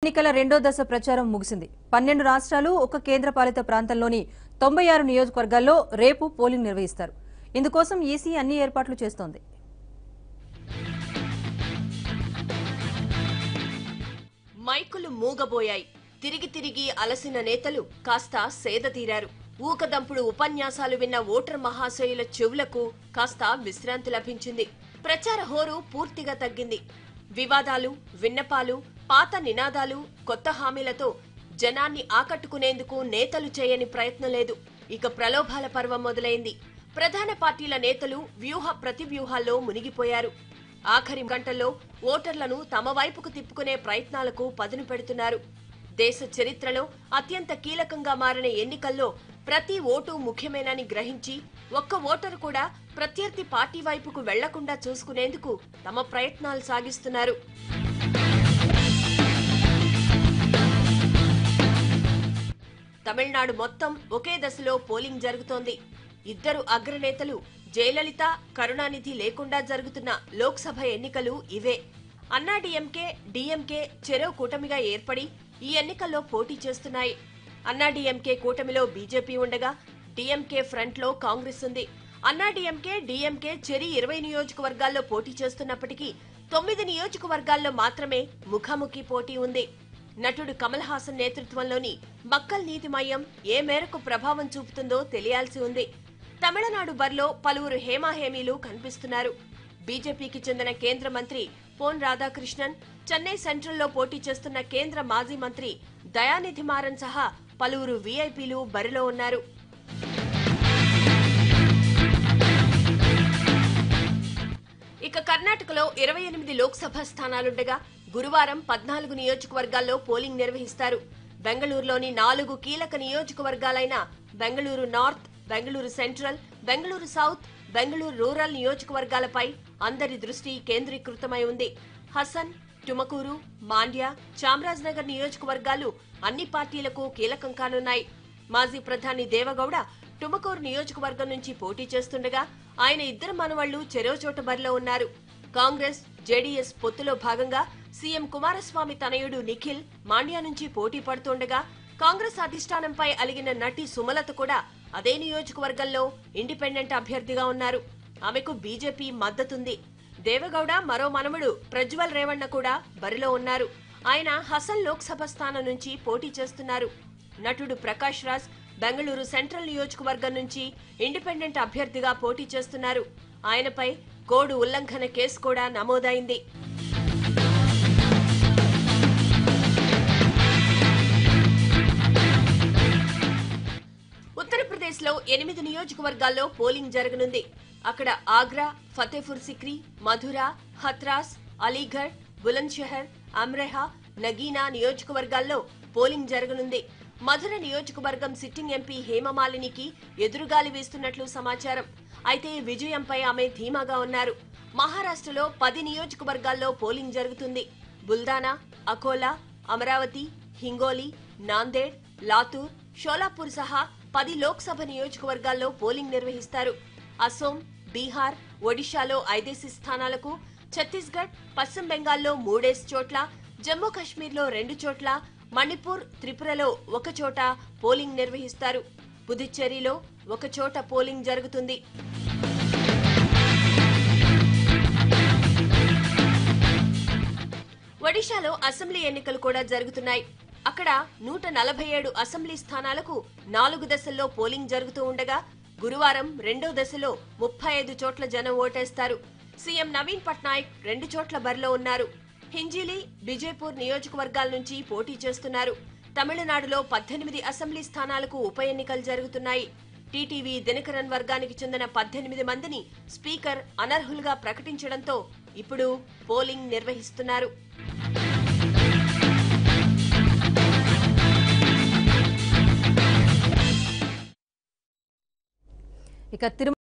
ఎన్నికల రెండో దశ ప్రచారం ముగిసింది. 12 రాష్ట్రాలు ఒక కేంద్రపాలిత ప్రాంతంలోని 96 నియోజకవర్గాల్లో రేపు పోలింగ్ నిర్వహిస్తారు. ఇందుకోసం ఈసీ అన్ని ఏర్పాట్లు చేస్తోంది. మైకులు మూగబోయాయి. తిరిగి తిరిగి అలసిన నేతలు కాస్త సేద తీరారు. ఊకదంపుడు ఉపన్యాసాలు విన్న ఓటర్ మహాశయుల చెవులకు కాస్త విశ్రాంతి లభించింది. ప్రచార హోరు పూర్తిగా తగ్గింది. వివాదాలు, విన్నపాలు, పాత నినాదాలు, కొత్త హామీలతో జనాన్ని ఆకట్టుకునేందుకు నేతలు చేయని ప్రయత్నం లేదు. ఇక ప్రలోభాల పర్వం మొదలైంది. ప్రధాన పార్టీల నేతలు వ్యూహ ప్రతివ్యూహాల్లో మునిగిపోయారు. ఆఖరి గంటల్లో ఓటర్లను తమ వైపుకు తిప్పుకునే ప్రయత్నాలకు పదును పెడుతున్నారు. దేశ చరిత్రలో అత్యంత కీలకంగా మారిన ఎన్నికల్లో ప్రతి ఓటు ముఖ్యమేనని గ్రహించి ఒక్క ఓటరు కూడా ప్రత్యర్థి పార్టీ వైపుకు వెళ్లకుండా చూసుకునేందుకు తమ ప్రయత్నాలు సాగిస్తున్నారు. తమిళనాడు మొత్తం ఒకే దశలో పోలింగ్ జరుగుతోంది. ఇద్దరు అగ్రనేతలు జయలలిత, కరుణానిధి లేకుండా జరుగుతున్న లోక్సభ ఎన్నికలు ఇవే. అన్నాడీఎంకే, డీఎంకే చెరో కూటమిగా ఏర్పడి ఈ ఎన్నికల్లో పోటీ చేస్తున్నాయి. అన్నాడీఎంకే కూటమిలో బీజేపీ ఉండగా డీఎంకే ఫ్రంట్ లో కాంగ్రెస్ ఉంది. అన్నాడీఎంకే, డీఎంకే చెరి 20 నియోజకవర్గాల్లో పోటీ చేస్తున్నప్పటికీ 9 నియోజకవర్గాల్లో మాత్రమే ముఖాముఖి పోటీ ఉంది. నటుడు కమల్ హాసన్ నేతృత్వంలోని మక్కల్ నీతి మయ్యం ఏ మేరకు ప్రభావం చూపుతుందో తెలియాల్సి ఉంది. తమిళనాడు బరిలో పలువురు హేమాహేమీలు కనిపిస్తున్నారు. బీజేపీకి చెందిన కేంద్ర మంత్రి పొన్ రాధాకృష్ణన్, చెన్నై సెంట్రల్లో పోటీ చేస్తున్న కేంద్ర మాజీ మంత్రి దయానిధి మారన్ సహా పలువురు వీఐపీలు బరిలో ఉన్నారు. ఇక కర్ణాటకలో 28 లోక్సభ స్థానాలుండగా గురువారం 14 నియోజకవర్గాల్లో పోలింగ్ నిర్వహిస్తారు. బెంగళూరులోని 4 కీలక నియోజకవర్గాలైన Bengaluru north, Bengaluru central, Bengaluru south, Bengaluru rural నియోజకవర్గాలపై అందరి దృష్టి కేంద్రీకృతమై ఉంది. హసన్, టుమకూరు, మాండ్య, చామరాజ్నగర్ నియోజకవర్గాలు అన్ని పార్టీలకు కీలకం కానున్నాయి. మాజీ ప్రధాని దేవగౌడ టుమకూరు నియోజకవర్గం నుంచి పోటీ చేస్తుండగా ఆయన ఇద్దరు మనవళ్లు చెరో చోట బరిలో ఉన్నారు. కాంగ్రెస్, జేడీఎస్ పొత్తులో భాగంగా సీఎం కుమారస్వామి తనయుడు నిఖిల్ మాండ్యా నుంచి పోటీ పడుతుండగా కాంగ్రెస్ అధిష్టానంపై అలిగిన నటి సుమలత కూడా అదే నియోజకవర్గంలో ఇండిపెండెంట్ అభ్యర్థిగా ఉన్నారు. ఆమెకు బీజేపీ మద్దతుంది. దేవగౌడ మరో మనవడు ప్రజ్వల్ రేవణ్ణ కూడా బరిలో ఉన్నారు. ఆయన హసన్ లోక్సభ స్థానం నుంచి పోటీ చేస్తున్నారు. నటుడు ప్రకాష్ రాజ్ బెంగళూరు సెంట్రల్ నియోజకవర్గం నుంచి ఇండిపెండెంట్ అభ్యర్థిగా పోటీ చేస్తున్నారు. ఆయనపై కోడ్ ఉల్లంఘన కేసు కూడా నమోదైంది. ఉత్తరప్రదేశ్ లో 8 నియోజకవర్గాల్లో పోలింగ్ జరగనుంది. అక్కడ ఆగ్రా, ఫతేపూర్ సిక్రీ, మధుర, హత్రాస్, అలీగఢ్, బులంద్షహర్, అమ్రెహా, నగీనా నియోజకవర్గాల్లో పోలింగ్ జరగనుంది. మధుర నియోజకవర్గం సిట్టింగ్ ఎంపీ హేమమాలినికి ఎదురుగాలి వీస్తున్నట్లు సమాచారం. అయితే విజయంపై ఆమె ధీమాగా ఉన్నారు. మహారాష్ట్రలో 10 నియోజకవర్గాల్లో పోలింగ్ జరుగుతుంది. బుల్దానా, అకోలా, అమరావతి, హింగోలి, నాందేడ్, లాతూర్, షోలాపూర్ సహా 10 లోక్సభ నియోజకవర్గాల్లో పోలింగ్ నిర్వహిస్తారు. అసోం, బీహార్, ఒడిశాలో 5 స్థానాలకు, ఛత్తీస్గఢ్, పశ్చిమ బెంగాల్లో 3 చోట్ల, జమ్మూ కాశ్మీర్లో 2 చోట్ల, మణిపూర్, త్రిపురలో 1 చోట పోలింగ్ నిర్వహిస్తారు. పుదుచ్చేరిలో 1 చోట పోలింగ్ జరుగుతుంది. ఒడిశాలో అసెంబ్లీ ఎన్నికలు కూడా జరుగుతున్నాయి. అక్కడ 147 అసెంబ్లీ స్థానాలకు 4 దశల్లో పోలింగ్ జరుగుతూ ఉండగా గురువారం రెండో దశలో 35 చోట్ల జనం ఓటేస్తారు. సీఎం నవీన్ పట్నాయక్ 2 చోట్ల బరిలో ఉన్నారు. హింజీలి, బిజేపూర్ నియోజకవర్గాల నుంచి పోటీ చేస్తున్నారు. తమిళనాడులో 18 అసెంబ్లీ స్థానాలకు ఉప ఎన్నికలు జరుగుతున్నాయి. టీటీవీ దినకరన్ వర్గానికి చెందిన 18 మందిని స్పీకర్ అనర్హులుగా ప్రకటించడంతో ఇప్పుడు పోలింగ్ నిర్వహిస్తున్నారు. ఇక